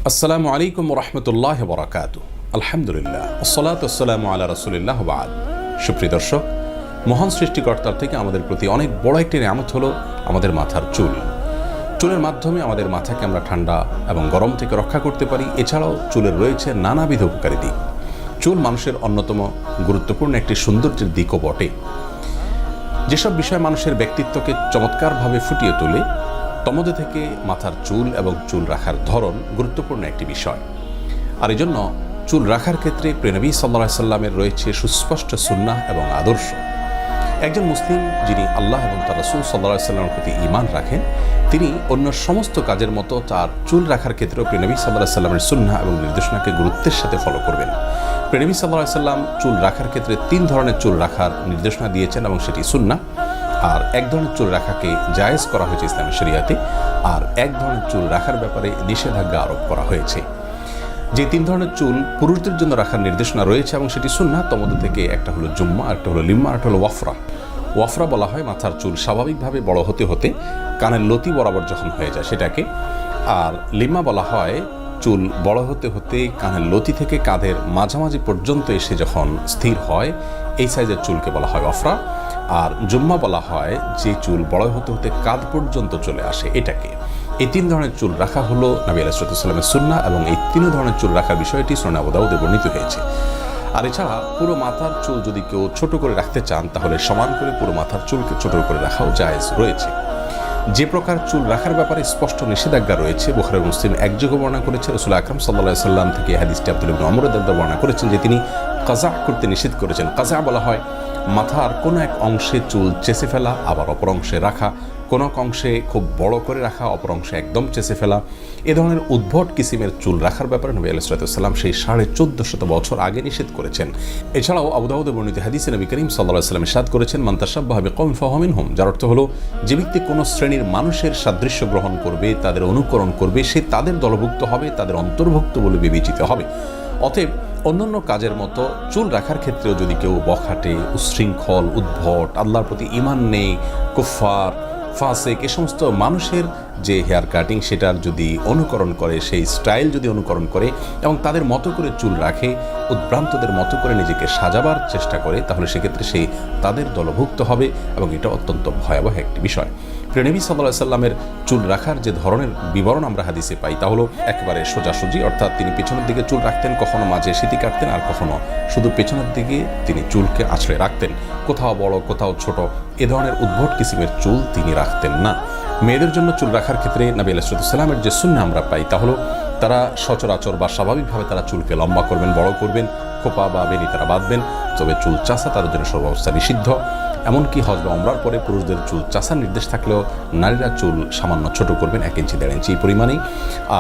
আসসালামু আলাইকুম রহমতুল্লাহ বরাকাতু। আলহামদুলিল্লাহ, আসসালাতু ওয়াসসালামু আলা রাসূলিল্লাহ ওয়া বা'দ। সুপ্রিয় দর্শক, মহান সৃষ্টিকর্তার থেকে আমাদের প্রতি অনেক বড় একটি নিয়ামত হলো আমাদের মাথার চুল। চুলের মাধ্যমে আমাদের মাথাকে আমরা ঠান্ডা এবং গরম থেকে রক্ষা করতে পারি। এছাড়াও চুলের রয়েছে নানাবিধ উপকারী দিক। চুল মানুষের অন্যতম গুরুত্বপূর্ণ একটি সৌন্দর্যের দিকও বটে। যেসব বিষয় মানুষের ব্যক্তিত্বকে চমৎকারভাবে ফুটিয়ে তোলে, তন্মধ্যে থেকে মাথার চুল এবং চুল রাখার ধরন গুরুত্বপূর্ণ একটি বিষয়। আর এই জন্য চুল রাখার ক্ষেত্রে প্রিয় নবী সাল্লাল্লাহু আলাইহি সাল্লামের রয়েছে সুস্পষ্ট সুন্নাহ এবং আদর্শ। একজন মুসলিম যিনি আল্লাহ এবং তার রাসূল সাল্লাল্লাহু আলাইহি সাল্লামের প্রতি ঈমান রাখেন, তিনি অন্য সমস্ত কাজের মতো তার চুল রাখার ক্ষেত্রেও প্রিয় নবী সাল্লাল্লাহু আলাইহি সাল্লামের সুন্নাহ এবং নির্দেশনাকে গুরুত্বের সাথে ফলো করবেন। প্রিয় নবী সাল্লাল্লাহু আলাইহি সাল্লাম চুল রাখার ক্ষেত্রে 3 ধরনের চুল রাখার নির্দেশনা দিয়েছেন এবং সেটি সুন্নাহ। আর এক ধরনের চুল রাখাকে জায়েজ করা হয়েছে ইসলামের শরীয়তে, আর এক ধরনের চুল রাখার ব্যাপারে নিষেধাজ্ঞা আরোপ করা হয়েছে। যে 3 ধরনের চুল পুরুষদের জন্য রাখার নির্দেশনা রয়েছে এবং সেটি সুন্নাহ, তার মধ্যে থেকে একটা হলো জুম্মা, একটা হলো লিম্মা, একটা হলো ওয়াফরা। ওয়াফরা বলা হয় মাথার চুল স্বাভাবিকভাবে বড় হতে হতে কানের লতি বরাবর যখন হয়ে যায় সেটাকে। আর লিম্মা বলা হয় চুল বড় হতে হতে কানের লতি থেকে কাঁধের মাঝামাঝি পর্যন্ত এসে যখন স্থির হয়, এই সাইজের চুলকে বলা হয় ওয়াফরা। আর জুম্মা বলা হয় যে চুল বড় হতে হতে কাঁধ পর্যন্ত চলে আসে, এটাকে। এই 3 ধরনের চুল রাখা হলো নবী আলাইহিস সালামের সুন্নাহ এবং এই 3 ধরনের চুল রাখার বিষয়টি সুনান আবু দাউদে বর্ণিত হয়েছে। আর এছাড়া পুরো মাথার চুল যদি কেউ ছোট করে রাখতে চান, তাহলে সমান করে পুরো মাথার চুলকে ছোট করে রাখাও জায়েজ রয়েছে। যে প্রকার চুল রাখার ব্যাপারে স্পষ্ট নিষেধাজ্ঞা রয়েছে, বুখারী ও মুসলিম একযোগে বর্ণনা করেছে। রাসূল আকরাম সাল্লাল্লাহু আলাইহি সাল্লাম থেকে হাদিসটি আব্দুল্লাহ ইবনে ওমর রাদিয়াল্লাহু বর্ণনা করেছেন যে তিনি কাযা করতে নিষেধ করেছেন। কাযা বলা হয় মাথার কোনো এক অংশে চুল চেঁচে ফেলা, আবার অপর অংশে রাখা, কোনো এক অংশে খুব বড় করে রাখা, অপর অংশে একদম চেঁচে ফেলা। এ ধরনের উদ্ভট কিসিমের চুল রাখার ব্যাপারে নবী আলাইহিস সালাম সেই 1450 বছর আগে নিষেধ করেছেন। এছাড়াও আবু দাউদে বর্ণিত হাদিসে নবী করিম সাল্লাল্লাহু আলাইহি ওয়াসাল্লাম ইরশাদ করেছেন, মান তাশাব্বাহা বিকওমিন ফাহুয়া মিনহুম। যার অর্থ হলো, যে ব্যক্তি কোনো শ্রেণীর মানুষের সাদৃশ্য গ্রহণ করবে, তাদের অনুকরণ করবে, সে তাদের দলভুক্ত হবে, তাদের অন্তর্ভুক্ত বলে বিবেচিত হবে। অতএব অন্যান্য কাজের মতো চুল রাখার ক্ষেত্রেও যদি কেউ বখাটে, উচ্ছৃঙ্খল, উদ্ভট, আল্লাহর প্রতি ঈমান নেই, কুফফার, ফাসিক, এ সমস্ত মানুষের যে হেয়ার কাটিং সেটার যদি অনুকরণ করে, সেই স্টাইল যদি অনুকরণ করে এবং তাদের মতো করে চুল রাখে, উদ্ভ্রান্তদের মতো করে নিজেকে সাজাবার চেষ্টা করে, তাহলে সেক্ষেত্রে সে তাদের দলভুক্ত হবে এবং এটা অত্যন্ত ভয়াবহ একটি বিষয়। প্রিয় নবী সাল্লাল্লাহু আলাইহি সাল্লামের চুল রাখার যে ধরনের বিবরণ আমরা হাদিসে পাই, তা হলো একেবারে সোজাসুজি, অর্থাৎ তিনি পেছনের দিকে চুল রাখতেন, কখনো মাঝে সিঁথি কাটতেন, আর কখনো শুধু পেছনের দিকে তিনি চুলকে আঁচড়ে রাখতেন। কোথাও বড়, কোথাও ছোট, এ ধরনের উদ্ভট কিসিমের চুল তিনি রাখতেন না। মেয়েদের জন্য চুল রাখার ক্ষেত্রে নবী আলাইহিস সালামের যে সুন্নাহ আমরা পাই, তা হলো তারা সচরাচর বা স্বাভাবিকভাবে তারা চুলকে লম্বা করবেন, বড় করবেন, খোপা বা বেনি তারা বাঁধবেন। তবে চুল চাষা তাদের জন্য সর্বাবস্থা নিষিদ্ধ। এমনকি হজ বা উমরার পরে পুরুষদের চুল চাষার নির্দেশ থাকলেও নারীরা চুল সামান্য ছোট করবেন, 1 ইঞ্চি 1.5 ইঞ্চি পরিমাণেই।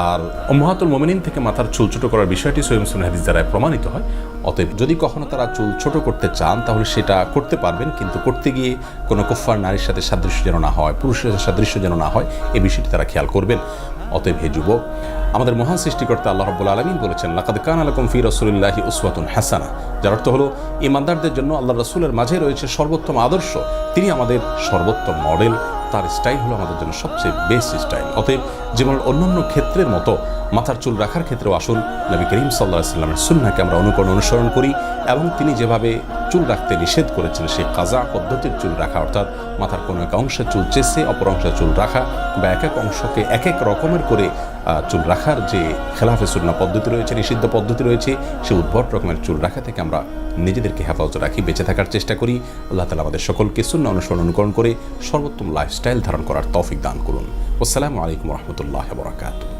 আর উম্মাহাতুল মুমিনিন থেকে মাথার চুল ছোট করার বিষয়টি সহিহ মুসলিম হাদিস দ্বারা প্রমাণিত হয়। অতএব যদি কখনো তারা চুল ছোট করতে চান, তাহলে সেটা করতে পারবেন, কিন্তু করতে গিয়ে কোনো কুফফার নারীর সাথে সাদৃশ্য যেন না হয়, পুরুষের সাথে সাদৃশ্য যেন না হয়, এই বিষয়টি তারা খেয়াল করবেন। অতএব হে যুবক, আমাদের মহান সৃষ্টিকর্তা আল্লাহ রাব্বুল আলামিন বলেছেন, লাকাদ কানা লাকুম ফি রাসূলিল্লাহি উসওয়াতুন হাসানাহ। যার অর্থ হলো ঈমানদারদের জন্য আল্লাহর রাসূলের মাঝে রয়েছে সর্বোত্তম আদর্শ। তিনি আমাদের সর্বোত্তম মডেল, তার স্টাইল হলো আমাদের জন্য সবচেয়ে বেস্ট স্টাইল। অতএব যেমন অন্যান্য ক্ষেত্রের মতো মাথার চুল রাখার ক্ষেত্রেও আসুন নবী করিম সাল্লাল্লাহু আলাইহি সাল্লামের সুন্নাহকে আমরা অনুসরণ করি এবং তিনি যেভাবে চুল রাখতে নিষেধ করেছেন সেই কাজা পদ্ধতির চুল রাখা, অর্থাৎ মাথার কোনো এক অংশে চুল চেঁচে অপর অংশে চুল রাখা, বা এক এক অংশকে এক এক রকমের করে চুল রাখার যে খেলাফে সুন্নাহ পদ্ধতি রয়েছে, নিষিদ্ধ পদ্ধতি রয়েছে, সেই উদ্ভট রকমের চুল রাখা থেকে আমরা নিজেদেরকে হেফাজত রাখি, বেঁচে থাকার চেষ্টা করি। আল্লাহ তাআলা আমাদের সকলকে সুন্নাহ অনুকরণ করে সর্বোত্তম লাইফস্টাইল ধারণ করার তৌফিক দান করুন। আসসালামু আলাইকুম ওয়া রাহমাতুল্লাহি ওয়া বারাকাতুহু।